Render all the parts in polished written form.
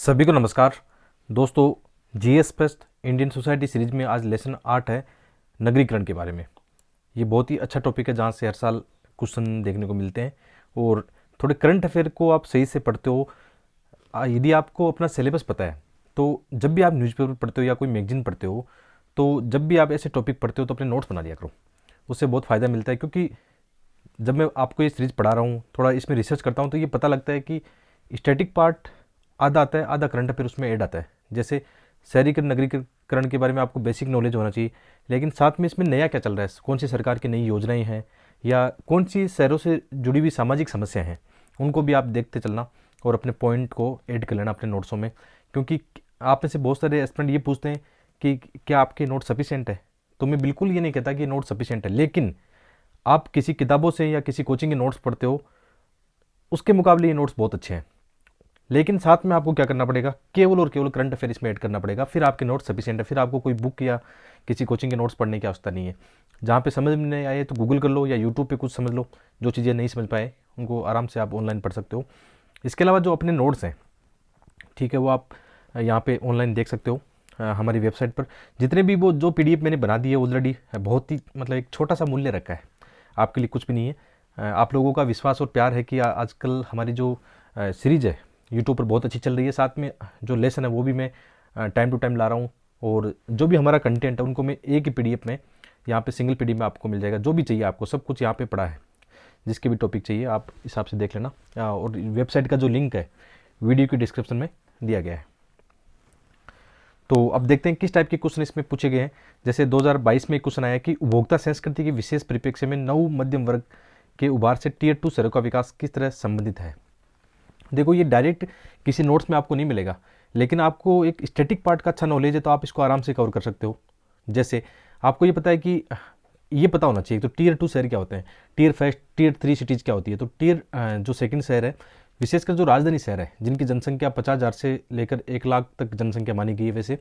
सभी को नमस्कार दोस्तों। GS fest Indian society series में आज लेसन 8 है नगरीकरण के बारे में। ये बहुत ही अच्छा टॉपिक है जहाँ से हर साल क्वेश्चन देखने को मिलते हैं और थोड़े करंट अफेयर को आप सही से पढ़ते हो। यदि आपको अपना सिलेबस पता है तो जब भी आप न्यूज़पेपर पढ़ते हो या कोई मैगजीन पढ़ते हो तो जब भी आप ऐसे टॉपिक पढ़ते हो तो अपने नोट्स बना लिया करो। उससे बहुत फ़ायदा मिलता है क्योंकि जब मैं आपको ये सीरीज़ पढ़ा रहा हूँ, थोड़ा इसमें रिसर्च करता हूँ तो ये पता लगता है कि स्टैटिक पार्ट आधा आता है, आधा करंट अफेयर उसमें ऐड आता है। जैसे शहरीकरण नगरीकरण के बारे में आपको बेसिक नॉलेज होना चाहिए, लेकिन साथ में इसमें नया क्या चल रहा है, कौन सी सरकार की नई योजनाएं हैं या कौन सी शहरों से जुड़ी हुई सामाजिक समस्याएं हैं, उनको भी आप देखते चलना और अपने पॉइंट को ऐड कर लेना अपने नोट्सों में। क्योंकि आप में से बहुत सारे एस्पिरेंट ये पूछते हैं कि क्या आपके नोट सफिशिएंट है। तो मैं बिल्कुल ये नहीं कहता कि नोट सफिशिएंट है, लेकिन आप किसी किताबों से या किसी कोचिंग के नोट्स पढ़ते हो उसके मुकाबले ये नोट्स बहुत अच्छे हैं। लेकिन साथ में आपको क्या करना पड़ेगा, केवल और केवल करंट अफेयर इसमें ऐड करना पड़ेगा, फिर आपके नोट्स सफिशिएंट है। फिर आपको कोई बुक या किसी कोचिंग के नोट्स पढ़ने की आवश्यकता नहीं है। जहाँ पे समझ में नहीं आए तो गूगल कर लो या यूट्यूब पे कुछ समझ लो। जो चीज़ें नहीं समझ पाए उनको आराम से आप ऑनलाइन पढ़ सकते हो। इसके अलावा जो अपने नोट्स हैं, ठीक है, वो आप यहाँ पे ऑनलाइन देख सकते हो हमारी वेबसाइट पर। जितने भी वो जो पीडीएफ मैंने बना दी है ऑलरेडी, बहुत ही मतलब एक छोटा सा मूल्य रखा है, आपके लिए कुछ भी नहीं है। आप लोगों का विश्वास और प्यार है कि आजकल हमारी जो सीरीज़ है यूट्यूब पर बहुत अच्छी चल रही है। साथ में जो लेसन है वो भी मैं टाइम टू टाइम ला रहा हूँ, और जो भी हमारा कंटेंट है उनको मैं एक ही पीडीएफ में यहाँ पे सिंगल पीडीएफ में आपको मिल जाएगा। जो भी चाहिए आपको सब कुछ यहाँ पे पड़ा है, जिसके भी टॉपिक चाहिए आप हिसाब से देख लेना। और वेबसाइट का जो लिंक है वीडियो की डिस्क्रिप्शन में दिया गया है। तो अब देखते हैं किस टाइप के क्वेश्चन इसमें पूछे गए हैं। जैसे 2022 में एक क्वेश्चन आया कि उपभोक्ता संस्कृति के विशेष परिप्रेक्ष्य में नव मध्यम वर्ग के उभार से टीयर 2 शहरों का विकास किस तरह संबंधित है। देखो, ये डायरेक्ट किसी नोट्स में आपको नहीं मिलेगा, लेकिन आपको एक स्टैटिक पार्ट का अच्छा नॉलेज है तो आप इसको आराम से कवर कर सकते हो। जैसे आपको ये पता है कि ये पता होना चाहिए तो टीयर 2 शहर क्या होते हैं, टीयर 5 टीयर 3 सिटीज़ क्या होती है। तो टीयर जो सेकंड शहर है, विशेषकर जो राजधानी शहर है जिनकी जनसंख्या 50,000 से लेकर 1 लाख तक जनसंख्या मानी गई है वैसे,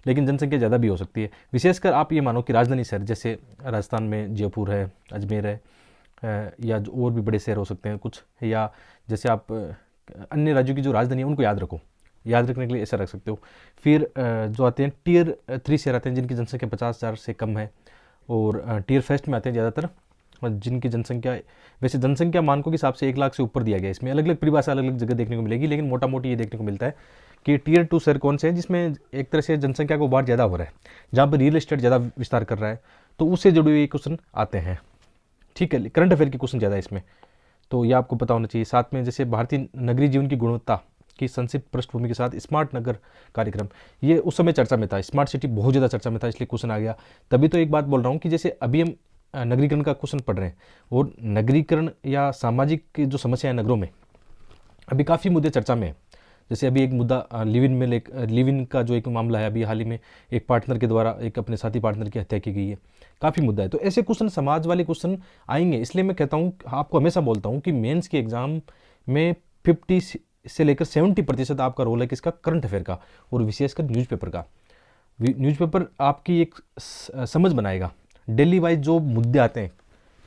लेकिन जनसंख्या ज़्यादा भी हो सकती है। विशेषकर आप ये मानो कि राजधानी शहर जैसे राजस्थान में जयपुर है, अजमेर है, या जो और भी बड़े शहर हो सकते हैं कुछ, या जैसे आप अन्य राज्यों की जो राजधानी है उनको याद रखो, याद रखने के लिए ऐसा रख सकते हो। फिर जो आते हैं टीयर 3 शहर आते हैं जिनकी जनसंख्या 50,000 से कम है, और टीयर फर्स्ट में आते हैं ज़्यादातर जिनकी जनसंख्या, वैसे जनसंख्या मानकों के हिसाब से 1 लाख से ऊपर दिया गया है। इसमें अलग अलग परिभाषा अलग अलग जगह देखने को मिलेगी, लेकिन मोटा मोटी ये देखने को मिलता है कि टीयर 2 शहर कौन से हैं जिसमें एक तरह से जनसंख्या को उभार ज़्यादा हो रहा है, जहाँ पर रियल एस्टेट ज़्यादा विस्तार कर रहा है, तो उससे जुड़े हुए क्वेश्चन आते हैं। ठीक है, करंट अफेयर के क्वेश्चन ज़्यादा है इसमें, तो ये आपको पता होना चाहिए। साथ में जैसे भारतीय नगरीय जीवन की गुणवत्ता की संक्षिप्त पृष्ठभूमि के साथ स्मार्ट नगर कार्यक्रम, ये उस समय चर्चा में था, स्मार्ट सिटी बहुत ज़्यादा चर्चा में था, इसलिए क्वेश्चन आ गया। तभी तो एक बात बोल रहा हूँ कि जैसे अभी हम नगरीकरण का क्वेश्चन पढ़ रहे हैं, और नगरीकरण या सामाजिक जो समस्या है नगरों में अभी काफ़ी मुद्दे चर्चा में है। जैसे अभी एक मुद्दा लिव इन में लिव इन का जो एक मामला है, अभी हाल ही में एक पार्टनर के द्वारा एक अपने साथी पार्टनर की हत्या की गई है, काफ़ी मुद्दा है। तो ऐसे क्वेश्चन, समाज वाले क्वेश्चन आएंगे, इसलिए मैं कहता हूँ, आपको हमेशा बोलता हूँ कि मेंस के एग्जाम में 50 से लेकर 70% आपका रोल है किसका, करंट अफेयर का, और विशेषकर न्यूज़पेपर का। न्यूज़पेपर आपकी एक समझ बनाएगा। डेली वाइज जो मुद्दे आते हैं,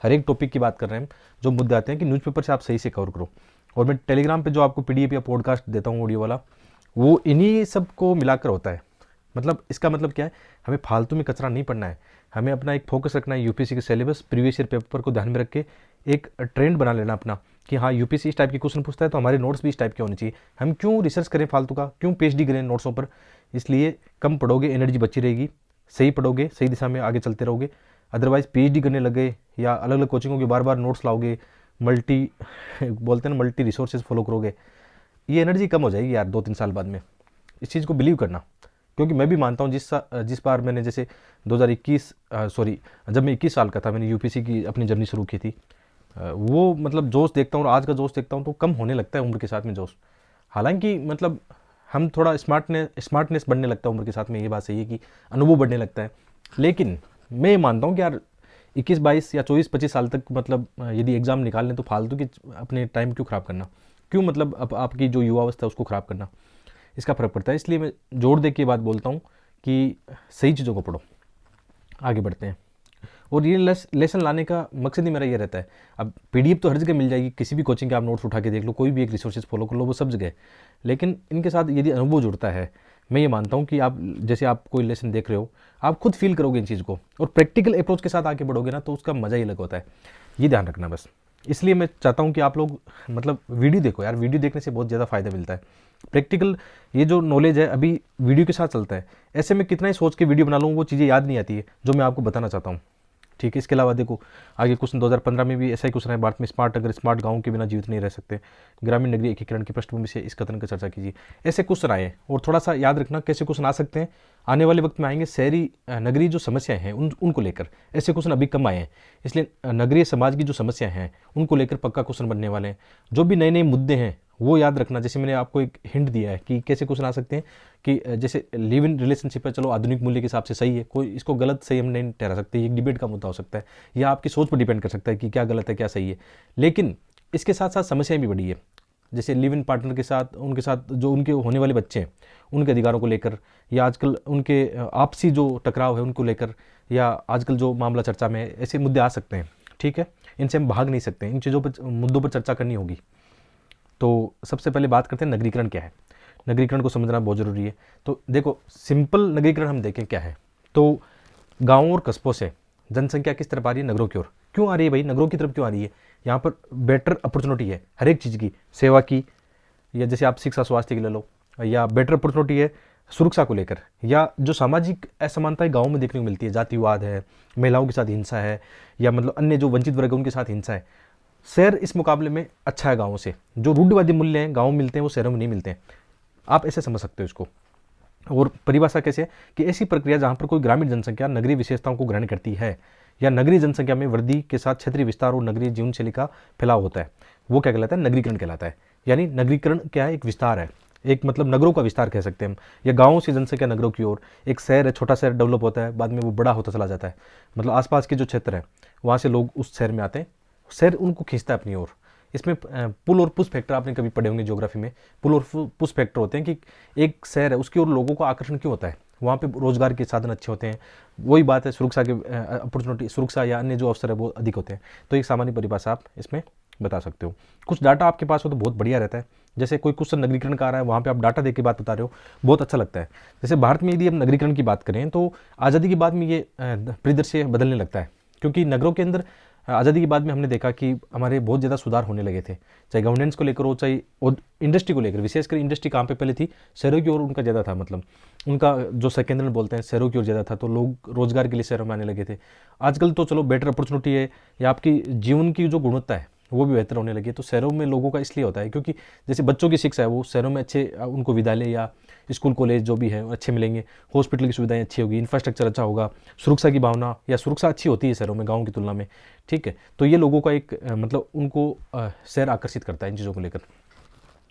हर एक टॉपिक की बात कर रहे हैं, जो मुद्दे आते हैं कि न्यूज़पेपर से आप सही से कवर करो। और मैं टेलीग्राम पे जो आपको पीडीएफ या पॉडकास्ट देता हूँ ऑडियो वाला, वो इन्हीं सब को मिलाकर होता है। मतलब इसका मतलब क्या है, हमें फालतू में कचरा नहीं पढ़ना है, हमें अपना एक फोकस रखना है यूपीएससी के सिलेबस, प्रीवियस ईयर पेपर को ध्यान में रख के एक ट्रेंड बना लेना अपना कि हाँ यूपीएससी इस टाइप के क्वेश्चन पूछता है तो हमारे नोट्स भी इस टाइप के होने चाहिए। हम क्यों रिसर्च करें फालतू का, क्यों पीएचडी करें नोट्सों पर। इसलिए कम पढ़ोगे, एनर्जी बची रहेगी, सही पढ़ोगे, सही दिशा में आगे चलते रहोगे। अदरवाइज पीएचडी करने लगे या अलग अलग कोचिंगों के बार बार नोट्स लाओगे, मल्टी बोलते हैं ना, मल्टी रिसोर्सेज फॉलो करोगे, ये एनर्जी कम हो जाएगी यार 2-3 साल बाद में। इस चीज़ को बिलीव करना, क्योंकि मैं भी मानता हूँ जिस बार मैंने जैसे 2021 जब मैं 21 साल का था, मैंने यूपीएससी की अपनी जर्नी शुरू की थी, वो मतलब जोश देखता हूँ और आज का जोश देखता हूँ तो कम होने लगता है उम्र के साथ में जोश। हालांकि मतलब हम थोड़ा स्मार्टनेस बढ़ने लगता है उम्र के साथ में, ये बात सही है कि अनुभव बढ़ने लगता है। लेकिन मैं ये मानता हूँ कि यार 21-22 या 24-25 साल तक मतलब यदि एग्ज़ाम निकाल लें तो फालतू की अपने टाइम क्यों ख़राब करना, क्यों मतलब अब आपकी जो युवावस्था है उसको ख़राब करना, इसका फ़र्क पड़ता है। इसलिए मैं जोर दे के बात बोलता हूँ कि सही चीज़ों को पढ़ो। आगे बढ़ते हैं। और ये लेसन लाने का मकसद ही मेरा ये रहता है। अब पीडीएफ तो हर जगह मिल जाएगी, किसी भी कोचिंग के आप नोट्स उठा के देख लो, कोई भी एक रिसोर्सेज फॉलो कर लो, वो सब जगह है। लेकिन इनके साथ यदि अनुभव जुड़ता है, मैं ये मानता हूँ कि आप जैसे आप कोई लेसन देख रहे हो, आप खुद फील करोगे इन चीज़ को, और प्रैक्टिकल अप्रोच के साथ आगे बढ़ोगे ना, तो उसका मज़ा ही अलग होता है। ये ध्यान रखना बस। इसलिए मैं चाहता हूँ कि आप लोग मतलब वीडियो देखो यार, वीडियो देखने से बहुत ज़्यादा फ़ायदा मिलता है। प्रैक्टिकल ये जो नॉलेज है अभी वीडियो के साथ चलता है, ऐसे में कितना ही सोच के वीडियो बना लूँ, वो चीज़ें याद नहीं आती है जो मैं आपको बताना चाहता हूँ। ठीक है, इसके अलावा देखो आगे क्वेश्चन 2015 में भी ऐसा ही क्वेश्चन है, भारत में स्मार्ट अगर स्मार्ट गाँव के बिना जीवित नहीं रह सकते, ग्रामीण नगरीय एकीकरण की पृष्ठभूमि से इस कथन की चर्चा कीजिए। ऐसे क्वेश्चन आए, और थोड़ा सा याद रखना कैसे क्वेश्चन आ सकते हैं, आने वाले वक्त में आएंगे। शहरी नगरीय जो समस्याएं हैं उनको लेकर ऐसे क्वेश्चन अभी कम आए हैं, इसलिए नगरीय समाज की जो समस्याएं हैं उनको लेकर पक्का क्वेश्चन बनने वाले हैं। जो भी नए नए मुद्दे हैं वो याद रखना। जैसे मैंने आपको एक हिंट दिया है कि कैसे क्वेश्चन आ सकते हैं, कि जैसे लिव इन रिलेशनशिप है, चलो आधुनिक मूल्य के हिसाब से सही है, कोई इसको गलत सही हम नहीं ठहरा सकते, एक डिबेट का मुद्दा हो सकता है, या आपकी सोच पर डिपेंड कर सकता है कि क्या गलत है क्या सही है। लेकिन इसके साथ साथ समस्याएं भी बड़ी है, जैसे लिव इन पार्टनर के साथ, उनके साथ जो उनके होने वाले बच्चे हैं उनके अधिकारों को लेकर, या आजकल उनके आपसी जो टकराव है उनको लेकर, या आजकल जो मामला चर्चा में है, ऐसे मुद्दे आ सकते हैं। ठीक है, इनसे हम भाग नहीं सकते, इन चीज़ों पर मुद्दों पर चर्चा करनी होगी। तो सबसे पहले बात करते हैं नगरीकरण क्या है। नगरीकरण को समझना बहुत ज़रूरी है। तो देखो सिंपल नगरीकरण हम देखें क्या है, तो गाँवों और कस्बों से जनसंख्या किस तरफ आ रही है, नगरों की ओर क्यों आ रही है भाई, नगरों की तरफ क्यों आ रही है। यहाँ पर बेटर अपॉर्चुनिटी है हर एक चीज़ की, सेवा की, या जैसे आप शिक्षा स्वास्थ्य की ले लो, या बेटर अपॉर्चुनिटी है सुरक्षा को लेकर, या जो सामाजिक असमानताएं गाँव में देखने को मिलती है, जातिवाद है, महिलाओं के साथ हिंसा है, या मतलब अन्य जो वंचित वर्ग है उनके साथ हिंसा है, शहर इस मुकाबले में अच्छा है गाँवों से। जो रूढ़िवादी मूल्य हैं गाँव में मिलते हैं वो शहरों में नहीं मिलते हैं। आप ऐसे समझ सकते हो इसको। और परिभाषा कैसे है कि ऐसी प्रक्रिया जहाँ पर कोई ग्रामीण जनसंख्या नगरीय विशेषताओं को ग्रहण करती है, या नगरीय जनसंख्या में वृद्धि के साथ क्षेत्रीय विस्तार और नगरीय जीवन शैली का फैलाव होता है, वो क्या कहलाता है, नगरीकरण कहलाता है। यानी नगरीकरण क्या है, एक विस्तार है, एक मतलब नगरों का विस्तार कह सकते हैं हम, या गाँवों से जनसंख्या नगरों की ओर। एक शहर है, छोटा शहर डेवलप होता है, बाद में वो बड़ा होता चला जाता है, मतलब आसपास के जो क्षेत्र है वहाँ से लोग उस शहर में आते हैं, शहर उनको खींचता है अपनी ओर। इसमें पुल और पुश फैक्टर आपने कभी पढ़े होंगे ज्योग्राफी में, पुल और पुश फैक्टर होते हैं कि एक शहर है उसकी ओर लोगों का आकर्षण क्यों होता है, वहाँ पे रोजगार के साधन अच्छे होते हैं, वही बात है सुरक्षा के अपॉर्चुनिटी, सुरक्षा या अन्य जो अवसर है वो अधिक होते हैं। तो एक सामान्य परिभाषा आप इसमें बता सकते हो। कुछ डाटा आपके पास हो तो बहुत बढ़िया रहता है। जैसे कोई क्वेश्चन नगरीकरण का आ रहा है, वहाँ पे आप डाटा देख के बात बता रहे हो, बहुत अच्छा लगता है। जैसे भारत में यदि हम नगरीकरण की बात करें तो आज़ादी के बाद में ये परिदृश्य बदलने लगता है, क्योंकि नगरों के अंदर आज़ादी के बाद में हमने देखा कि हमारे बहुत ज़्यादा सुधार होने लगे थे, चाहे गवर्नेंस को लेकर हो, चाहे इंडस्ट्री को लेकर। विशेषकर इंडस्ट्री कहाँ पे पहले थी, शहरों की ओर उनका ज़्यादा था, मतलब उनका जो सेकेंडरी बोलते हैं शहरों की ओर ज़्यादा था, तो लोग रोजगार के लिए शहरों में आने लगे थे। आजकल तो चलो बेटर अपॉर्चुनिटी है, या आपकी जीवन की जो गुणवत्ता है वो भी बेहतर होने लगी है, तो शहरों में लोगों का इसलिए होता है क्योंकि जैसे बच्चों की शिक्षा है वो शहरों में अच्छे उनको विद्यालय या स्कूल कॉलेज जो भी है अच्छे मिलेंगे, हॉस्पिटल की सुविधाएं अच्छी होगी, इंफ्रास्ट्रक्चर अच्छा होगा, सुरक्षा की भावना या सुरक्षा अच्छी होती है शहरों में गाँव की तुलना में। ठीक है, तो ये लोगों का एक मतलब उनको शहर आकर्षित करता है इन चीज़ों को लेकर।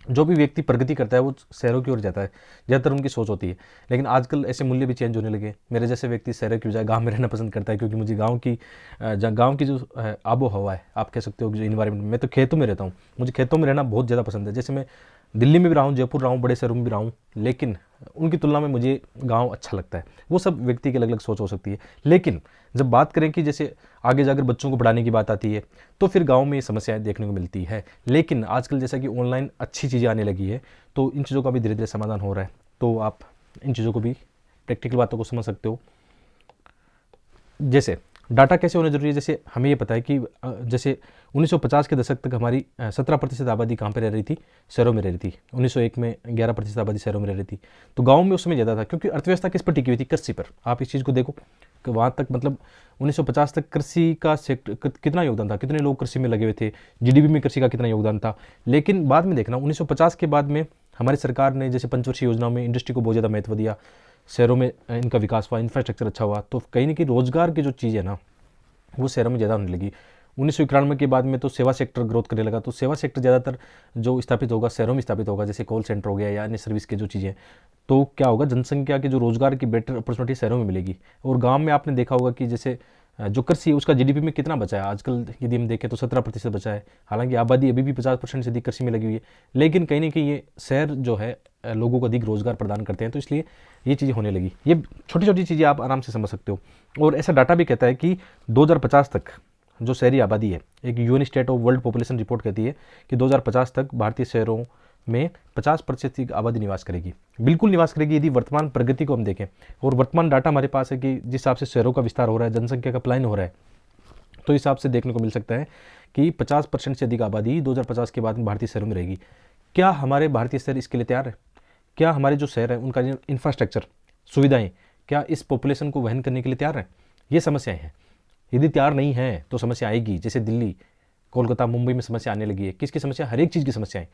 जो भी व्यक्ति प्रगति करता है वो शहरों की ओर जाता है, ज़्यादातर उनकी सोच होती है। लेकिन आजकल ऐसे मूल्य भी चेंज होने लगे। मेरे जैसे व्यक्ति शहरों की बजाय गांव में रहना पसंद करता है, क्योंकि मुझे गांव की जो आबो हवा है, आप कह सकते हो कि जो इन्वायरमेंट, मैं तो खेतों में रहता हूँ, मुझे खेतों में रहना बहुत ज़्यादा पसंद है। जैसे मैं दिल्ली में भी रहा हूँ, जयपुर रहा हूँ, बड़े शहरों में भी रहा हूँ, लेकिन उनकी तुलना में मुझे गांव अच्छा लगता है। वो सब व्यक्ति की अलग अलग सोच हो सकती है। लेकिन जब बात करें कि जैसे आगे जाकर बच्चों को पढ़ाने की बात आती है, तो फिर गांव में ये समस्याएं देखने को मिलती है। लेकिन आजकल जैसा कि ऑनलाइन अच्छी चीज़ें आने लगी है, तो इन चीज़ों का भी धीरे धीरे समाधान हो रहा है। तो आप इन चीज़ों को भी, प्रैक्टिकल बातों को समझ सकते हो। जैसे डाटा कैसे होना जरूरी है, जैसे हमें ये पता है कि जैसे 1950 के दशक तक हमारी 17% आबादी कहाँ पर रह रही थी, शहरों में रह रही थी। 1901 में 11% आबादी शहरों में रह रही थी। तो गाँव में उस समय ज़्यादा था, क्योंकि अर्थव्यवस्था किस पर टिकी हुई थी, कृषि पर। आप इस चीज़ को देखो कि वहाँ तक मतलब 1950 तक कृषि का सेक्टर कितना योगदान था, कितने लोग कृषि में लगे हुए थे, जीडीपी में कृषि का कितना योगदान था। लेकिन बाद में देखना 1950 के बाद में हमारी सरकार ने जैसे पंचवर्षीय योजनाओं में इंडस्ट्री को बहुत ज़्यादा महत्व दिया, शहरों में इनका विकास हुआ, इंफ्रास्ट्रक्चर अच्छा हुआ, तो कहीं ना कहीं रोजगार की जो चीज़ है ना वो शहरों में ज़्यादा होने लगी। 1991 के बाद में तो सेवा सेक्टर ग्रोथ करने लगा, तो सेवा सेक्टर ज़्यादातर जो स्थापित होगा शहरों में स्थापित होगा, जैसे कॉल सेंटर हो गया या अन्य सर्विस के जो चीज़ें। तो क्या होगा, जनसंख्या की जो रोजगार की बेटर अपॉर्चुनिटी शहरों में मिलेगी। और गांव में आपने देखा होगा कि जैसे जो कृषि है उसका जीडीपी में कितना बचा है आजकल यदि हम देखें तो 17% बचा है। हालांकि आबादी अभी भी 50% से अधिक कृषि में लगी हुई है, लेकिन कहीं ना कहीं ये शहर जो है लोगों को अधिक रोजगार प्रदान करते हैं, तो इसलिए ये चीज़ें होने लगी। ये छोटी छोटी चीज़ें आप आराम से समझ सकते हो। और ऐसा डाटा भी कहता है कि 2050 तक जो शहरी आबादी है, एक UN state of world population report कहती है कि 2050 तक भारतीय शहरों में 50% की आबादी निवास करेगी, बिल्कुल निवास करेगी, यदि वर्तमान प्रगति को हम देखें। और वर्तमान डाटा हमारे पास है कि जिस हिसाब से शहरों का विस्तार हो रहा है, जनसंख्या का पलायन हो रहा है, तो इस हिसाब से देखने को मिल सकता है कि 50% से अधिक आबादी 2050 के बाद में भारतीय शहरों में रहेगी। क्या हमारे भारतीय शहर इसके लिए तैयार है? क्या हमारे जो शहर है उनका इंफ्रास्ट्रक्चर, सुविधाएं, क्या इस पॉपुलेशन को वहन करने के लिए तैयार है? ये समस्याएं हैं। यदि तैयार नहीं है तो समस्या आएगी। जैसे दिल्ली, कोलकाता, मुंबई में समस्या आने लगी है। किसकी समस्या? हर एक चीज़ की समस्याएं,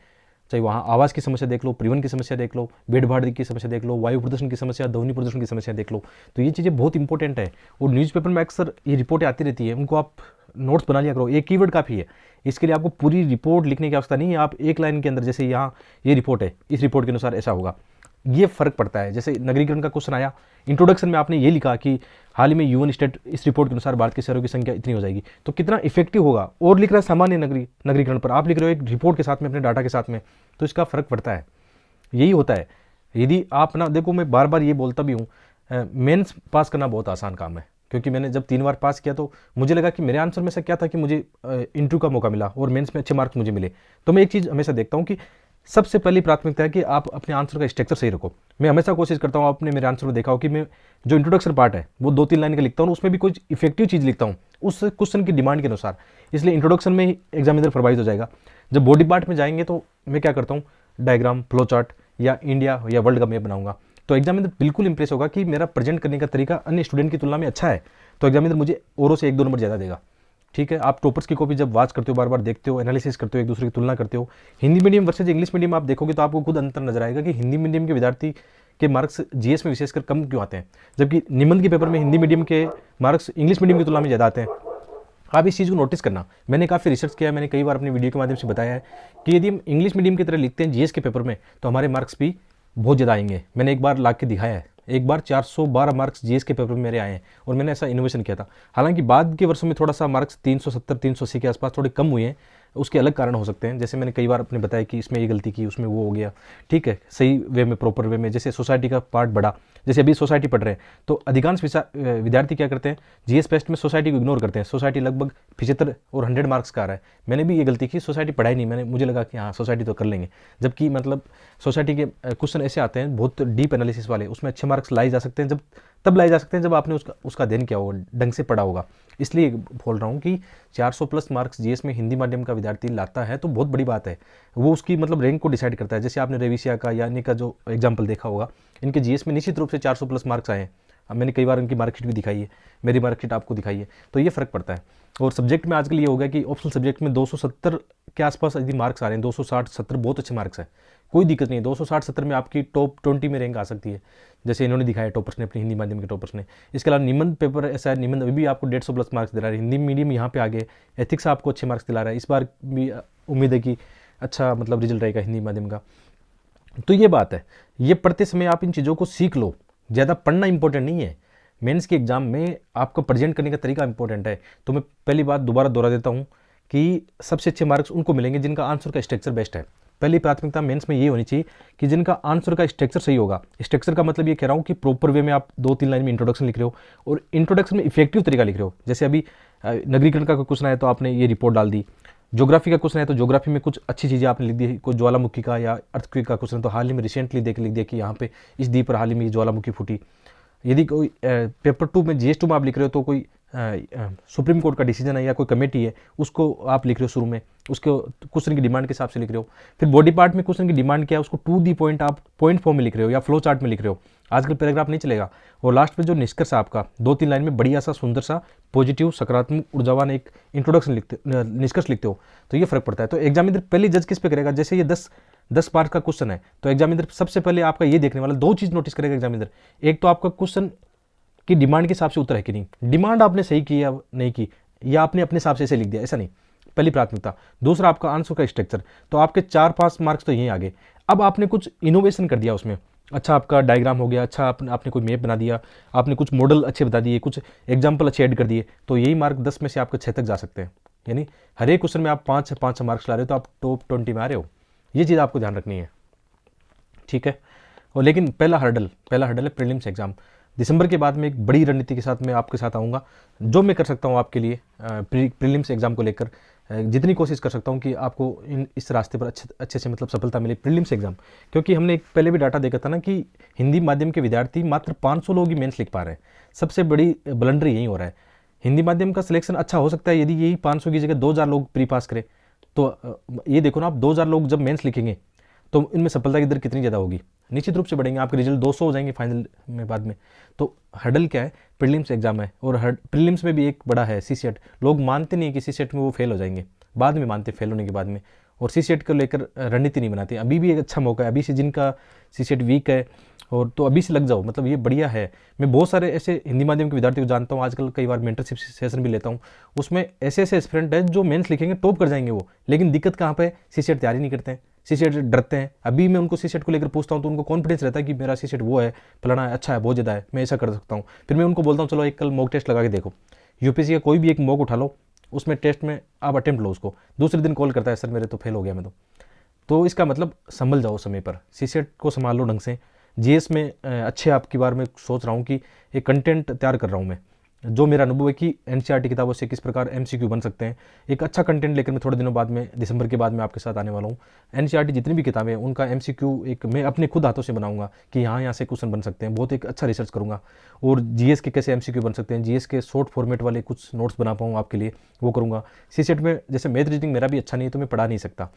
चाहे वहाँ आवास की समस्या देख लो, परिवहन की समस्या देख लो, भीड़ भाड़ की समस्या देख लो, वायु प्रदूषण की समस्या, ध्वनि प्रदूषण की समस्या देख लो। तो ये चीज़ें बहुत इंपॉर्टेंट है और न्यूज़पेपर में अक्सर ये रिपोर्टें आती रहती है, उनको आप नोट्स बना लिया करो। एक कीवर्ड काफ़ी है, इसके लिए आपको पूरी रिपोर्ट लिखने की आवश्यकता नहीं है। आप एक लाइन के अंदर, जैसे यहाँ ये रिपोर्ट है, इस रिपोर्ट के अनुसार ऐसा होगा, ये फर्क पड़ता है। जैसे नगरीकरण का क्वेश्चन आया, इंट्रोडक्शन में आपने ये लिखा कि हाल ही में यूएन स्टेट इस रिपोर्ट के अनुसार भारत के शहरों की संख्या इतनी हो जाएगी, तो कितना इफेक्टिव होगा। और लिख रहा है सामान्य नगरीकरण पर, आप लिख रहे हो एक रिपोर्ट के साथ में, अपने डाटा के साथ में, तो इसका फर्क पड़ता है। यही होता है। यदि आप ना देखो, मैं बार बार ये बोलता भी हूँ, मेंस पास करना बहुत आसान काम है, क्योंकि मैंने जब 3 बार पास किया तो मुझे लगा कि मेरे आंसर में से क्या था कि मुझे इंटरव्यू का मौका मिला और मेंस में अच्छे मार्क्स मुझे मिले। तो मैं एक चीज़ हमेशा देखता हूँ कि सबसे पहली प्राथमिकता है कि आप अपने आंसर का स्ट्रक्चर सही रखो। मैं हमेशा कोशिश करता हूँ, आपने मेरे आंसर में देखा हो कि मैं जो इंट्रोडक्शन पार्ट है वो 2-3 लाइन का लिखता हूँ, उसमें भी कुछ इफेक्टिव चीज़ लिखता हूँ उस क्वेश्चन की डिमांड के अनुसार। इसलिए इंट्रोडक्शन में ही एग्जामिनर प्रभावित हो जाएगा। जब बॉडी पार्ट में जाएंगे तो मैं क्या करता हूँ, डायग्राम, फ्लो चार्ट या इंडिया या वर्ल्ड का मैप बनाऊंगा, तो एग्जामिनर बिल्कुल इंप्रेस होगा कि मेरा प्रेजेंट करने का तरीका अन्य स्टूडेंट की तुलना में अच्छा है, तो एग्जामिनर मुझे औरों से 1-2 नंबर ज़्यादा देगा। ठीक है, आप टॉपर्स की कॉपी जब वॉच करते हो, बार बार देखते हो, एनालिसिस करते हो, एक दूसरे की तुलना करते हो, Hindi medium versus English medium आप देखोगे तो आपको खुद अंतर नजर आएगा कि हिंदी मीडियम के विद्यार्थी के मार्क्स जीएस में विशेषकर कम क्यों आते हैं, जबकि निबंध के पेपर में हिंदी मीडियम के मार्क्स इंग्लिश मीडियम की तुलना में ज़्यादा आते हैं। आप इस चीज़ को नोटिस करना। मैंने काफ़ी रिसर्च किया है, मैंने कई बार अपनी वीडियो के माध्यम से बताया है कि यदि हम इंग्लिश मीडियम की तरह लिखते हैं जीएस के पेपर में, तो हमारे मार्क्स भी बहुत ज़्यादा आएंगे। मैंने एक बार ला के दिखाया है, एक बार 412 मार्क्स जीएस के पेपर में मेरे आए हैं और मैंने ऐसा इनोवेशन किया था। हालांकि बाद के वर्षों में थोड़ा सा मार्क्स 370-380 के आसपास थोड़े कम हुए हैं, उसके अलग कारण हो सकते हैं। जैसे मैंने कई बार अपने बताया कि इसमें ये गलती की, उसमें वो हो गया। ठीक है, सही वे में, प्रॉपर वे में। जैसे सोसाइटी का पार्ट बढ़ा, जैसे अभी सोसाइटी पढ़ रहे हैं तो अधिकांश विद्यार्थी क्या करते हैं, जीएस टेस्ट में सोसाइटी को इग्नोर करते हैं। सोसाइटी लगभग 75 और 100 मार्क्स का आ रहा है। मैंने भी ये गलती की, सोसाइटी पढ़ाई नहीं, मुझे लगा कि हाँ सोसाइटी तो कर लेंगे, जबकि मतलब सोसाइटी के क्वेश्चन ऐसे आते हैं बहुत डीप एनालिसिस वाले, उसमें अच्छे मार्क्स लाए जा सकते हैं, तब लाए जा सकते हैं जब आपने उसका अध्ययन किया होगा, ढंग से पढ़ा होगा। इसलिए बोल रहा हूँ कि 400+ मार्क्स जीएस में हिंदी माध्यम का विद्यार्थी लाता है तो बहुत बड़ी बात है। वो उसकी मतलब रैंक को डिसाइड करता है। जैसे आपने रेविसिया का या अन्य का जो एग्जाम्पल देखा होगा, इनके जीएस में निश्चित रूप से 400+ मार्क्स आए हैं। मैंने कई बार इनकी मार्कशीट भी दिखाई है, मेरी मार्कशीट आपको दिखाई है, तो ये फर्क पड़ता है। और सब्जेक्ट में आजकल ये हो गया कि ऑप्शनल सब्जेक्ट में 270 के आसपास यदि मार्क्स आ रहे हैं, 260-70 बहुत अच्छे मार्क्स है, कोई दिक्कत नहीं है। 260-70 में आपकी टॉप 20 में रैंक आ सकती है, जैसे इन्होंने दिखाया टॉपर्स ने, अपनी हिंदी माध्यम के टॉपर्स ने। इसके अलावा निबंध पेपर ऐसा है, निबंध अभी भी आपको 150+ मार्क्स दिला रहा है। हिंदी मीडियम यहाँ पे आगे, एथिक्स आपको अच्छे मार्क्स दिला रहा है। इस बार भी उम्मीद है कि अच्छा मतलब रिजल्ट रहेगा हिंदी माध्यम का। तो ये बात है, ये पढ़ते समय आप इन चीज़ों को सीख लो। ज़्यादा पढ़ना इंपॉर्टेंट नहीं है, मेंस के एग्जाम में आपको प्रेजेंट करने का तरीका इंपॉर्टेंट है। तो मैं पहली बात दोबारा दोहरा देता हूँ कि सबसे अच्छे मार्क्स उनको मिलेंगे जिनका आंसर का स्ट्रक्चर बेस्ट है। पहली प्राथमिकता मेंस में ये होनी चाहिए कि जिनका आंसर का स्ट्रक्चर सही होगा। स्ट्रक्चर का मतलब ये कह रहा हूँ कि प्रॉपर वे में आप 2-3 लाइन में इंट्रोडक्शन लिख रहे हो और इंट्रोडक्शन में इफेक्टिव तरीका लिख रहे हो। जैसे अभी नगरीकरण का क्वेश्चन आया तो आपने ये रिपोर्ट डाल दी। ज्योग्राफी का क्वेश्चन है तो ज्योग्राफी में कुछ अच्छी चीज़ें आपने लिख दी। कोई ज्वालामुखी का या अर्थक्वेक का क्वेश्चन है तो हाल ही में रिसेंटली लिख दिया कि यहाँ पे इस द्वीप पर हाल ही में ज्वालामुखी फूटी। यदि कोई पेपर 2 में GS2 में आप लिख रहे हो तो कोई सुप्रीम कोर्ट का डिसीजन है या कोई कमेटी है, उसको आप लिख रहे हो शुरू में, उसको क्वेश्चन की डिमांड के हिसाब से लिख रहे हो। फिर बॉडी पार्ट में क्वेश्चन की डिमांड क्या है उसको टू दी पॉइंट आप पॉइंट फॉर्म में लिख रहे हो या फ्लो चार्ट में लिख रहे हो। आजकल पैराग्राफ नहीं चलेगा। और लास्ट में जो निष्कर्ष आपका 2-3 लाइन में बढ़िया सा सुंदर सा पॉजिटिव सकारात्मक ऊर्जावान एक इंट्रोडक्शन लिखते, निष्कर्ष लिखते हो, तो ये फर्क पड़ता है। तो एग्जामिनर पहले जज किस पे करेगा, जैसे ये 10 मार्क का क्वेश्चन है तो एग्जामिनर सबसे पहले आपका ये देखने वाला 2 चीज़ नोटिस करेगा एग्जामिनर। एक तो आपका क्वेश्चन की डिमांड के हिसाब से उत्तर है कि नहीं, डिमांड आपने सही की या नहीं की, या आपने अपने हिसाब से ऐसे लिख दिया, ऐसा नहीं, पहली प्राथमिकता। दूसरा आपका आंसर का स्ट्रक्चर, तो आपके 4-5 मार्क्स तो यहीं आ गए। अब आपने कुछ इनोवेशन कर दिया उसमें, अच्छा आपका डायग्राम हो गया, अच्छा आपने कोई मैप बना दिया, आपने कुछ मॉडल अच्छे बता दिए, कुछ एग्जाम्पल अच्छे ऐड कर दिए, तो यही मार्क 10 में से आपके 6 तक जा सकते हैं। यानी हर एक क्वेश्चन में आप 5 मार्क्स ला रहे हो तो आप टॉप 20 में आ रहे हो। ये चीज़ आपको ध्यान रखनी है, ठीक है। और लेकिन पहला हर्डल है प्रीलिम्स एग्ज़ाम। दिसंबर के बाद में एक बड़ी रणनीति के साथ मैं आपके साथ आऊँगा, जो मैं कर सकता हूँ आपके लिए प्रीलिम्स एग्ज़ाम को लेकर जितनी कोशिश कर सकता हूँ कि आपको इस रास्ते पर अच्छे से मतलब सफलता मिले प्रीलिम्स एग्ज़ाम। क्योंकि हमने एक पहले भी डाटा देखा था ना कि हिंदी माध्यम के विद्यार्थी मात्र 500 लोग ही मेंस लिख पा रहे हैं। सबसे बड़ी ब्लंडर यही हो रहा है। हिंदी माध्यम का सिलेक्शन अच्छा हो सकता है यदि यही 500 की जगह 2000 लोग प्री पास करें। तो ये देखो ना, आप 2000 लोग जब मेंस लिखेंगे तो इनमें सफलता की दर कितनी ज़्यादा होगी, निश्चित रूप से बढ़ेंगे। आपके रिजल्ट 200 हो जाएंगे फाइनल में बाद में। तो हर्डल क्या है, प्रीलिम्स एग्जाम है। और प्रीलिम्स में भी एक बड़ा है सीसेट। लोग मानते नहीं कि सीसेट में वो फेल हो जाएंगे, बाद में मानते फेल होने के बाद में, और सीसेट को लेकर रणनीति नहीं बनाते। अभी भी एक अच्छा मौका है, अभी से जिनका सीसेट वीक है और तो अभी से लग जाओ, मतलब ये बढ़िया है। मैं बहुत सारे ऐसे हिंदी माध्यम के विद्यार्थियों को जानता हूँ, आजकल कई बार मेंटरशिप सेशन भी लेता हूँ, उसमें ऐसे ऐसे एस्पिरेंट है जो मेंस लिखेंगे टॉप कर जाएंगे वो। लेकिन दिक्कत कहाँ पे, सीसेट तैयारी नहीं करते हैं, सीसेट डरते हैं। अभी मैं उनको सीसेट को लेकर पूछता हूँ तो उनको कॉन्फिडेंस रहता है कि मेरा सीसेट वो है, फलाना है, अच्छा है, बहुत ज़्यादा है, मैं ऐसा कर सकता हूँ। फिर मैं उनको बोलता हूँ चलो एक कल मॉक टेस्ट लगा के देखो, यूपीएससी का कोई भी एक मॉक उठा लो, उसमें टेस्ट में आप अटेम्प्ट लो उसको। दूसरे दिन कॉल करता है सर मेरे तो फेल हो गया मैं तो इसका मतलब संभल जाओ समय पर, सीसेट को संभाल लो ढंग से। जीएस में अच्छे आपकी बार में सोच रहा हूँ कि एक कंटेंट तैयार कर रहा हूँ मैं, जो मेरा अनुभव है कि एनसीईआरटी किताबों से किस प्रकार एमसीक्यू बन सकते हैं। एक अच्छा कंटेंट लेकर मैं थोड़े दिनों बाद में दिसंबर के बाद में आपके साथ आने वाला हूँ। एनसीईआरटी जितनी भी किताबें हैं उनका एमसीक्यू एक मैं अपने खुद हाथों से बनाऊंगा कि यहाँ से क्वेश्चन बन सकते हैं, बहुत एक अच्छा रिसर्च करूँगा। और जीएस के कैसे एमसीक्यू बन सकते हैं, जीएस के शॉर्ट फॉर्मेट वाले कुछ नोट्स बना पाऊँ आपके लिए, वो करूँगा। सीसेट में जैसे मैथ रीजनिंग मेरा भी अच्छा नहीं है तो मैं पढ़ा नहीं सकता,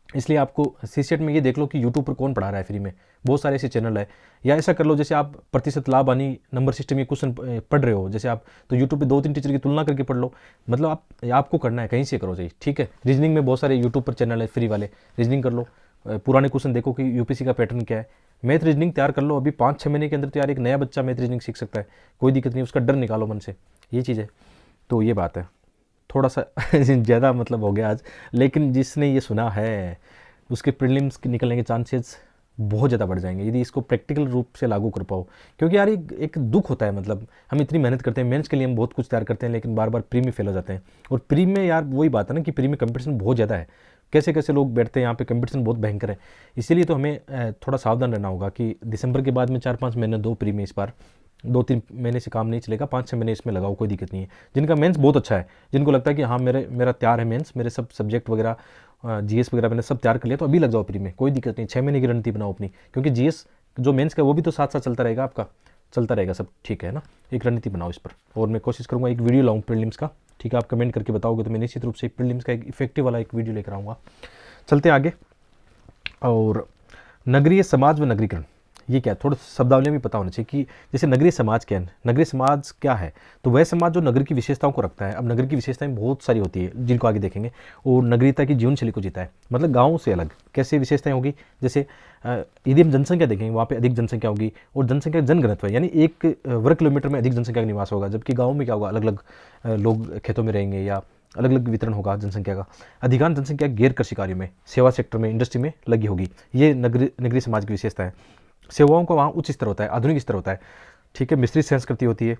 इसलिए आपको सीसेट में ये देख लो कि यूट्यूब पर कौन पढ़ा रहा है फ्री में, बहुत सारे ऐसे चैनल है। या ऐसा कर लो जैसे आप प्रतिशत लाभ हानि नंबर सिस्टम ये क्वेश्चन पढ़ रहे हो जैसे आप, तो यूट्यूब पे 2-3 टीचर की तुलना करके पढ़ लो। मतलब आपको करना है कहीं से करो चाहिए, ठीक है। रीजनिंग में बहुत सारे यूट्यूब पर चैनल है फ्री वाले, रीजनिंग कर लो, पुराने क्वेश्चन देखो कि यूपीएससी का पैटर्न क्या है। मैथ रीजनिंग तैयार कर लो, अभी 5-6 महीने के अंदर तो यार एक नया बच्चा मैथ रीजनिंग सीख सकता है, कोई दिक्कत नहीं, उसका डर निकालो मन से, ये चीज़ है। तो ये बात है, थोड़ा सा ज़्यादा मतलब हो गया आज, लेकिन जिसने ये सुना है उसके प्रीलिम्स निकलने के चांसेस बहुत ज़्यादा बढ़ जाएंगे यदि इसको प्रैक्टिकल रूप से लागू कर पाओ। क्योंकि यार एक दुख होता है, मतलब हम इतनी मेहनत करते हैं मेंस के लिए, हम बहुत कुछ तैयार करते हैं, लेकिन बार बार प्री में फेल हो जाते हैं। और प्री में यार वही बात है ना कि प्री में कंपटीशन बहुत ज़्यादा है, कैसे कैसे लोग बैठते हैं यहाँ पे, कंपटीशन बहुत भयंकर है। इसीलिए तो हमें थोड़ा सावधान रहना होगा कि दिसंबर के बाद में 4-5 महीने दो प्री में, इस बार 2-3 महीने से काम नहीं चलेगा, 5-6 महीने इसमें लगाओ, कोई दिक्कत नहीं है। जिनका मेंस बहुत अच्छा है, जिनको लगता है कि हाँ मेरा तैयार है मेंस, मेरे सब सब्जेक्ट वगैरह जीएस वगैरह मैंने सब तैयार कर लिया, तो अभी लग जाओ प्री में, कोई दिक्कत नहीं। 6 महीने की रणनीति बनाओ अपनी, क्योंकि जीएस जो मेंस का वो भी तो साथ साथ चलता रहेगा, आपका चलता रहेगा सब, ठीक है ना। एक रणनीति बनाओ इस पर, और मैं कोशिश करूँगा एक वीडियो लाऊँ प्रीलिम्स का, ठीक है। आप कमेंट करके बताओगे तो मैं निश्चित रूप से प्रीलिम्स का एक इफेक्टिव वाला एक वीडियो लेकर आऊँगा। चलते हैं आगे। और नगरीय समाज व नगरीकरण, ये क्या है, थोड़ा शब्दावली भी पता होना चाहिए कि जैसे नगरीय समाज क्या है, नगरीय समाज क्या है। तो वह समाज जो नगर की विशेषताओं को रखता है। अब नगर की विशेषताएं बहुत सारी होती है जिनको आगे देखेंगे, और नगरीयता की जीवन शैली को जीता है, मतलब गाँव से अलग कैसे विशेषताएं होगी। जैसे यदि हम जनसंख्या देखेंगे, वहाँ पे अधिक जनसंख्या होगी, और जनसंख्या जनघनत्व यानी 1 वर्ग किलोमीटर में अधिक जनसंख्या का निवास होगा, जबकि गाँव में क्या होगा, अलग अलग लोग खेतों में रहेंगे या अलग अलग वितरण होगा जनसंख्या का। अधिकांश जनसंख्या गैर कृषि कार्यों में, सेवा सेक्टर में, इंडस्ट्री में लगी होगी। ये नगरीय समाज की विशेषता है। सेवाओं का वहाँ उच्च स्तर होता है, आधुनिक स्तर होता है, ठीक है। मिश्रित संस्कृति होती है।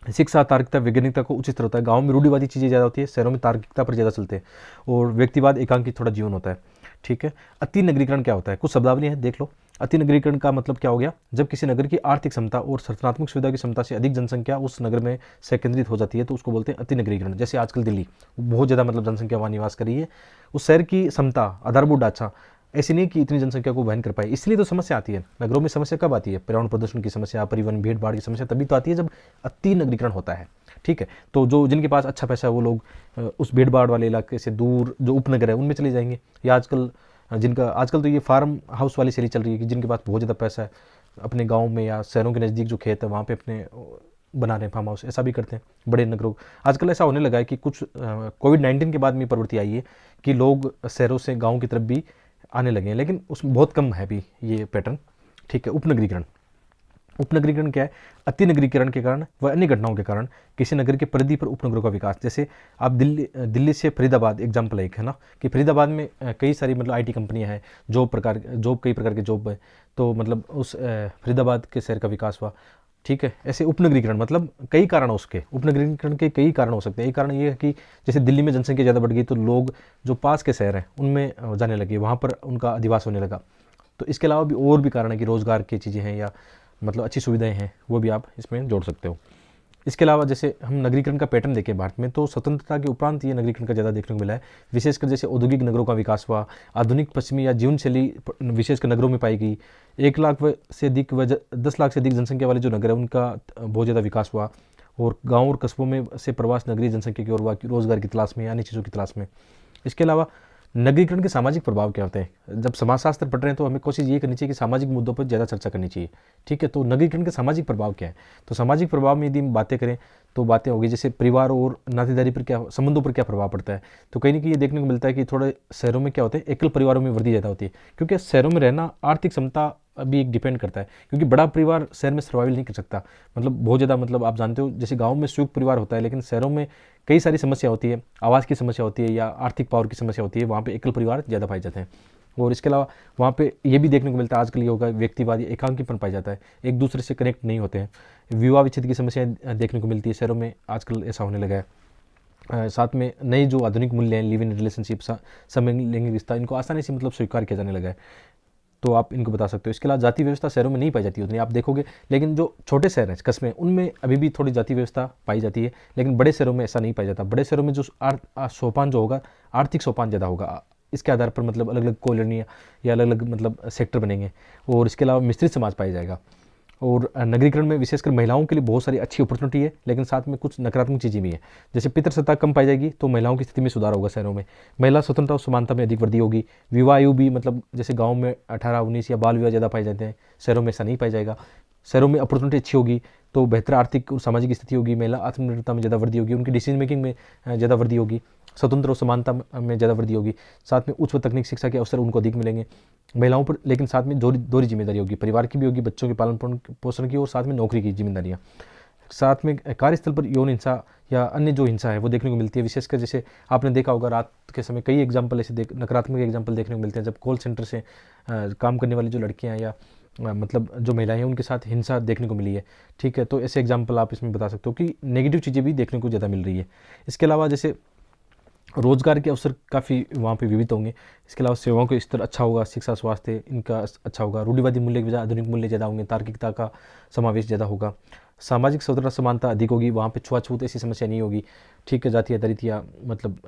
शिक्षा, तार्किकता, वैज्ञानिकता को उच्च स्तर होता है। गाँव में रूढ़िवादी चीज़ें ज़्यादा होती है, शहरों में तार्किकता पर ज़्यादा चलते हैं, और व्यक्तिवाद एकांकित थोड़ा जीवन होता है, ठीक है। अति नगरीकरण क्या होता है, कुछ शब्दावली है देख लो। अति नगरीकरण का मतलब क्या हो गया, जब किसी नगर की आर्थिक क्षमता और संरचनात्मक सुविधा की क्षमता से अधिक जनसंख्या उस नगर में संकेंद्रित हो जाती है, तो उसको बोलते हैं अति नगरीकरण। जैसे आजकल दिल्ली बहुत ज़्यादा मतलब जनसंख्या वहाँ निवास कर रही है, उस शहर की क्षमता, आधारभूत ढांचा ऐसी नहीं कि इतनी जनसंख्या को वहन कर पाए, इसलिए तो समस्या आती है नगरों में। समस्या कब आती है, पर्यावरण प्रदूषण की समस्या, परिवहन भीड़ भाड़ की समस्या तभी तो आती है जब अति नगरीकरण होता है, ठीक है। तो जिनके पास अच्छा पैसा है वो लोग उस भीड़ भाड़ वाले इलाके से दूर जो उपनगर है उनमें चले जाएंगे। या आजकल तो ये फार्म हाउस वाली शैली चल रही है कि जिनके पास बहुत ज़्यादा पैसा है अपने गाँव में या शहरों के नज़दीक जो खेत है वहाँ पे अपने बना रहे हैं फार्म हाउस, ऐसा भी करते हैं बड़े नगरों। आजकल ऐसा होने लगा है कि कुछ कोविड-19 के बाद में प्रवृत्ति आई है कि लोग शहरों से गाँव की तरफ भी आने लगे हैं, लेकिन उसमें बहुत कम है भी ये पैटर्न, ठीक है। उपनगरीकरण, उपनगरीकरण क्या है? अति नगरीकरण के कारण व अन्य घटनाओं के कारण किसी नगर की परिधि पर उपनगरों का विकास। जैसे आप दिल्ली से फरीदाबाद एग्जाम्पल एक है ना, कि फरीदाबाद में कई सारी मतलब आईटी कंपनियां हैं, जॉब कई प्रकार के जॉब है, तो मतलब उस फरीदाबाद के शहर का विकास हुआ। ठीक है, ऐसे उपनगरीकरण मतलब कई कारण हो उसके, उपनगरीकरण के कई कारण हो सकते हैं। एक कारण ये है कि जैसे दिल्ली में जनसंख्या ज़्यादा बढ़ गई तो लोग जो पास के शहर हैं उनमें जाने लगे, वहाँ पर उनका अधिवास होने लगा। तो इसके अलावा भी और भी कारण है कि रोज़गार की चीज़ें हैं या मतलब अच्छी सुविधाएं हैं, वो भी आप इसमें जोड़ सकते हो। इसके अलावा जैसे हम नगरीकरण का पैटर्न देखें भारत में, तो स्वतंत्रता के उपरांत ये नगरीकरण का ज़्यादा देखने को मिला है। विशेषकर जैसे औद्योगिक नगरों का विकास हुआ, आधुनिक पश्चिमी या जीवन शैली विशेषकर नगरों में पाई गई। 1 लाख से अधिक व 10 लाख से अधिक जनसंख्या वाले जो नगर है उनका बहुत ज़्यादा विकास हुआ। और गाँव और कस्बों में से प्रवास नगरीय जनसंख्या की ओर हुआ, रोजगार की तलाश में, अन्य चीज़ों की तलाश में। इसके अलावा नगरीकरण के सामाजिक प्रभाव क्या होते हैं? जब समाजशास्त्र पढ़ रहे हैं तो हमें कोशिश ये करनी चाहिए कि सामाजिक मुद्दों पर ज़्यादा चर्चा करनी चाहिए। ठीक है, तो नगरीकरण के सामाजिक प्रभाव क्या है? तो सामाजिक प्रभाव में यदि हम बातें करें तो बातें होगी जैसे परिवार और नातेदारी पर क्या, संबंधों पर क्या प्रभाव पड़ता है। तो कहीं ना कहीं ये देखने को मिलता है कि थोड़े शहरों में क्या होता है, एकल परिवारों में वृद्धि ज़्यादा होती है, क्योंकि शहरों में रहना आर्थिक क्षमता भी एक डिपेंड करता है, क्योंकि बड़ा परिवार शहर में सर्वाइवल नहीं कर सकता। मतलब बहुत ज़्यादा, मतलब आप जानते हो जैसे गाँव में संयुक्त परिवार होता है, लेकिन शहरों में कई सारी समस्या होती है, आवास की समस्या होती है या आर्थिक पावर की समस्या होती है, वहाँ पे एकल परिवार ज़्यादा पाए जाते हैं। और इसके अलावा वहाँ पे ये भी देखने को मिलता है आजकल ये होगा, व्यक्तिवाद या एकांकीपन पाया जाता है, एक दूसरे से कनेक्ट नहीं होते हैं। विवाह विच्छेद की समस्याएं देखने को मिलती है शहरों में, आजकल ऐसा होने लगा है। साथ में नई जो आधुनिक मूल्य हैं, लिव इन रिलेशनशिप, समलैंगिक रिश्ता, इनको आसानी से मतलब स्वीकार किया जाने लगा है, तो आप इनको बता सकते हो। इसके अलावा जाति व्यवस्था शहरों में नहीं पाई जाती उतनी, आप देखोगे, लेकिन जो छोटे शहर हैं, कस्बे, उनमें अभी भी थोड़ी जाति व्यवस्था पाई जाती है, लेकिन बड़े शहरों में ऐसा नहीं पाया जाता। बड़े शहरों में जो सोपान जो होगा, आर्थिक सोपान ज़्यादा होगा, इसके आधार पर मतलब अलग अलग कॉलोनियाँ या अलग अलग मतलब सेक्टर बनेंगे। और इसके अलावा मिश्रित समाज पाया जाएगा। और नगरीकरण में विशेषकर महिलाओं के लिए बहुत सारी अच्छी अपॉर्चुनिटी है, लेकिन साथ में कुछ नकारात्मक चीज़ें भी हैं। जैसे पितृसत्ता कम पाई जाएगी तो महिलाओं की स्थिति में सुधार होगा शहरों में, महिला स्वतंत्रता और समानता में अधिक वृद्धि होगी। विवाह आयु भी, मतलब जैसे गाँव में 18-19 या बाल विवाह ज़्यादा पाए जाते हैं, शहरों में ऐसा नहीं पाया जाएगा। शहरों में अपॉर्चुनिटी अच्छी होगी तो बेहतर आर्थिक और सामाजिक स्थिति होगी, महिला आत्मनिर्भरता में ज़्यादा वृद्धि होगी, उनकी डिसीजन मेकिंग में ज़्यादा वृद्धि होगी, स्वतंत्र और समानता में ज़्यादा वृद्धि होगी। साथ में उच्च व तकनीक शिक्षा के अवसर उनको अधिक मिलेंगे महिलाओं पर, लेकिन साथ में दोहरी जिम्मेदारी होगी, परिवार की भी होगी, बच्चों के पालन पोषण की, और साथ में नौकरी की जिम्मेदारियाँ। साथ में कार्यस्थल पर यौन हिंसा या अन्य जो हिंसा है वो देखने को मिलती है, विशेषकर जैसे आपने देखा होगा रात के समय कई एग्जाम्पल ऐसे नकारात्मक एग्जाम्पल देखने को मिलते हैं, जब कॉल सेंटर से काम करने वाली जो लड़कियां या मतलब जो महिलाएं हैं उनके साथ हिंसा देखने को मिली है। ठीक है, तो ऐसे एग्जाम्पल आप इसमें बता सकते हो कि नेगेटिव चीज़ें भी देखने को ज़्यादा मिल रही है। इसके अलावा जैसे रोजगार के अवसर काफ़ी वहाँ पे विविध होंगे। इसके अलावा सेवाओं का स्तर अच्छा होगा, शिक्षा स्वास्थ्य इनका अच्छा होगा, रूढ़िवादी मूल्य के बजाय आधुनिक मूल्य ज़्यादा होंगे, तार्किकता का समावेश ज़्यादा होगा, सामाजिक स्वतंत्रता समानता अधिक होगी, वहाँ पे छुआछूत ऐसी समस्या नहीं होगी। ठीक है, जाति आधारित या मतलब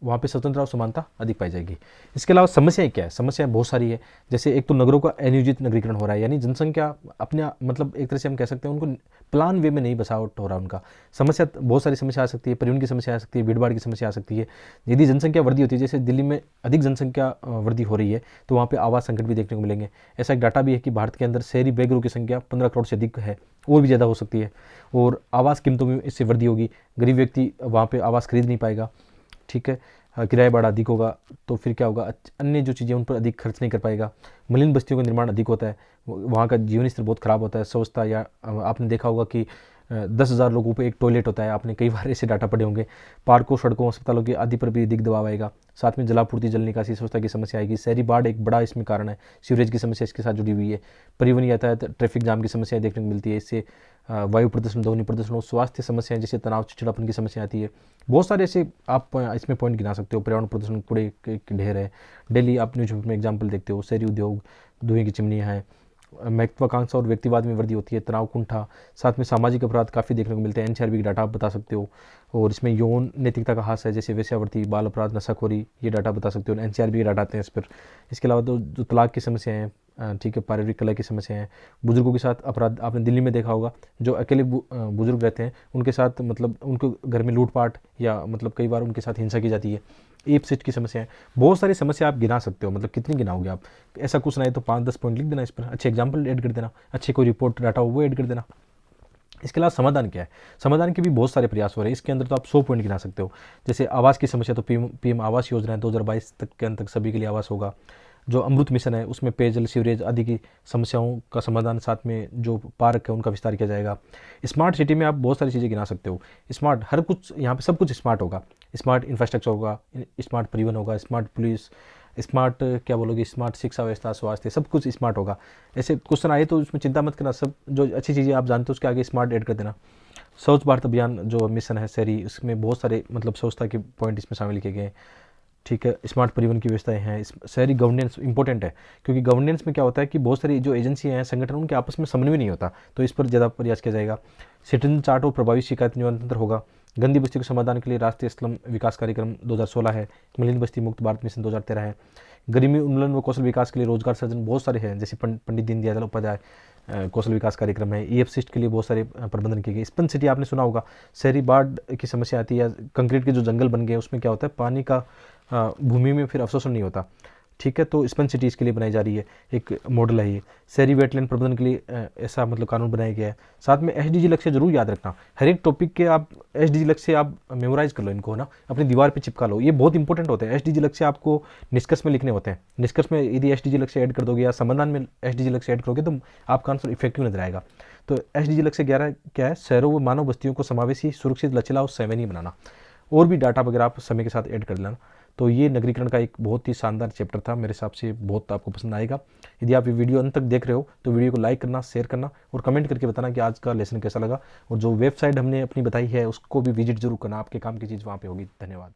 वहाँ पे स्वतंत्रता और समानता अधिक पाई जाएगी। इसके अलावा समस्याएं क्या है? समस्याएं बहुत सारी है। जैसे एक तो नगरों का अनियोजित नगरीकरण हो रहा है, यानी जनसंख्या अपने मतलब एक तरह से हम कह सकते हैं उनको प्लान वे में नहीं बसावट हो रहा उनका। समस्या बहुत सारी समस्या आ सकती है, परिवहन की समस्या आ सकती है, भीड़ भाड़ की समस्या आ सकती है। यदि जनसंख्या वृद्धि होती है, जैसे दिल्ली में अधिक जनसंख्या वृद्धि हो रही है, तो वहाँ पे आवास संकट भी देखने को मिलेंगे। ऐसा एक डाटा भी है कि भारत के अंदर शहरी बेघरों की संख्या 15 करोड़ से अधिक है, और भी ज़्यादा हो सकती है। और आवास कीमतों में इससे वृद्धि होगी, गरीब व्यक्ति वहाँ पे आवास खरीद नहीं पाएगा। ठीक है, किराया भाड़ा अधिक होगा, तो फिर क्या होगा, अन्य जो चीज़ें उन पर अधिक खर्च नहीं कर पाएगा। मलिन बस्तियों का निर्माण अधिक होता है, वहाँ का जीवन स्तर बहुत ख़राब होता है, स्वच्छता, या आपने देखा होगा कि 10,000 लोगों पे एक टॉयलेट होता है, आपने कई बार ऐसे डाटा पढ़े होंगे। पार्कों, सड़कों, अस्पतालों की आदि पर भी अधिक दबाव आएगा। साथ में जलापूर्ति, जल निकासी, स्वच्छता की समस्या आएगी। शहरी बाढ़ एक बड़ा इसमें कारण है, सीवरेज की समस्या इसके साथ जुड़ी हुई है। परिवहन यातायात, ट्रैफिक जाम की समस्या देखने को मिलती है, इससे वायु प्रदूषण, ध्वनि प्रदूषण और स्वास्थ्य समस्याएं जैसे तनाव, चिड़चिड़ापन की समस्या आती है। बहुत सारे ऐसे आप इसमें पॉइंट गिना सकते हो। पर्यावरण प्रदूषण, कूड़े के ढेर है, डेली आप न्यूज़पेपर में एग्जाम्पल देखते हो। शहरी उद्योग, धुएं की चिमनियाँ हैं। महत्वाकांक्षा और व्यक्तिवाद में वृद्धि होती है, तनाव, कुंठा। साथ में सामाजिक अपराध काफ़ी देखने को मिलते हैं, एनसीआरबी के डाटा आप बता सकते हो। और इसमें यौन नैतिकता का ह्रास है, जैसे वेश्यावृत्ति, बाल अपराध, नशाखोरी, ये डाटा बता सकते हो, एनसीआरबी के डाटा आते हैं इस पर। इसके अलावा तो जो तलाक की समस्या हैं, ठीक है, पारिवारिक कलह की समस्या है, बुजुर्गों के साथ अपराध, आपने दिल्ली में देखा होगा, जो अकेले बुजुर्ग रहते हैं उनके साथ मतलब उनको घर में लूटपाट या मतलब कई बार उनके साथ हिंसा की जाती है। एप सेट की समस्या है, बहुत सारी समस्या आप गिना सकते हो। मतलब कितनी गिनाओगे आप, ऐसा कुछ नहीं तो 5-10 पॉइंट लिख देना इस पर, अच्छे एग्जाम्पल ऐड कर देना, अच्छी कोई रिपोर्ट डाटा हो वो ऐड कर देना। इसके अलावा समाधान क्या है? समाधान के भी बहुत सारे प्रयास हो रहे हैं, इसके अंदर तो आप 100 पॉइंट गिना सकते हो। जैसे आवास की समस्या, तो पीएम आवास योजना है, 2022 तक के अंत तक सभी के लिए आवास होगा। जो अमृत मिशन है उसमें पेयजल, सीवरेज आदि की समस्याओं का समाधान, साथ में जो पार्क है उनका विस्तार किया जाएगा। स्मार्ट सिटी में आप बहुत सारी चीज़ें गिना सकते हो। स्मार्ट हर कुछ, यहाँ पे सब कुछ स्मार्ट होगा। स्मार्ट इंफ्रास्ट्रक्चर होगा, स्मार्ट परिवहन होगा, स्मार्ट पुलिस, स्मार्ट क्या बोलोगे, स्मार्ट शिक्षा व्यवस्था, स्वास्थ्य, सब कुछ स्मार्ट होगा। ऐसे क्वेश्चन आए तो उसमें चिंता मत करना, सब जो अच्छी चीज़ें आप जानते हो उसके आगे स्मार्ट ऐड कर देना। स्वच्छ भारत अभियान जो मिशन है शहरी, उसमें बहुत सारे मतलब स्वच्छता के पॉइंट इसमें शामिल किए गए हैं। ठीक है, स्मार्ट परिवहन की व्यवस्थाएं हैं। शहरी गवर्नेंस इंपॉर्टेंट है, क्योंकि गवर्नेंस में क्या होता है कि बहुत सारी जो एजेंसी हैं, संगठन, उनके आपस में समन्वय नहीं होता, तो इस पर ज़्यादा प्रयास किया जाएगा। सिटीजन चार्ट और प्रभावी शिकायत निवारण तंत्र होगा। गंदी बस्ती के समाधान के लिए राष्ट्रीय स्लम विकास कार्यक्रम 2016 है। मलिन बस्ती मुक्त भारत मिशन 2013 है। गरीबी उन्मूलन व कौशल विकास के लिए रोजगार सृजन बहुत सारे हैं, जैसे पंडित दीनदयाल उपाध्याय कौशल विकास कार्यक्रम है। ई एफसिस्ट के लिए बहुत सारे प्रबंधन किए गए। स्पन सिटी आपने सुना होगा। शहरी बाढ़ की समस्या आती है, या कंक्रीट के जो जंगल बन गए उसमें क्या होता है, पानी का भूमि में फिर अवशोषण नहीं होता। ठीक है, तो स्पन सिटी इसके लिए बनाई जा रही है, एक मॉडल है ये। शहरी वेटलैंड प्रबंधन के लिए ऐसा मतलब कानून बनाया गया है। साथ में एसडीजी लक्ष्य जरूर याद रखना, हर एक टॉपिक के आप एसडीजी लक्ष्य आप मेमोराइज कर लो इनको, है ना, अपनी दीवार पे चिपका लो, ये बहुत इंपॉर्टेंट होते हैं। एसडीजी लक्ष्य आपको निष्कर्ष में लिखने होते हैं। निष्कर्ष में यदि एसडीजी लक्ष्य ऐड कर दोगे या समाधान में एसडीजी लक्ष्य ऐड करोगे तो आपका आंसर इफेक्टिव नजर आएगा। तो एसडीजी लक्ष्य 11 क्या है, शहरों व मानव बस्तियों को समावेशी, सुरक्षित, लचीला और संवहनीय बनाना। और भी डाटा वगैरह आप समय के साथ ऐड कर लेना। तो ये नगरीकरण का एक बहुत ही शानदार चैप्टर था, मेरे हिसाब से बहुत आपको पसंद आएगा। यदि आप ये वीडियो अंत तक देख रहे हो तो वीडियो को लाइक करना, शेयर करना और कमेंट करके बताना कि आज का लेसन कैसा लगा। और जो वेबसाइट हमने अपनी बताई है उसको भी विजिट जरूर करना, आपके काम की चीज़ वहाँ पे होगी। धन्यवाद।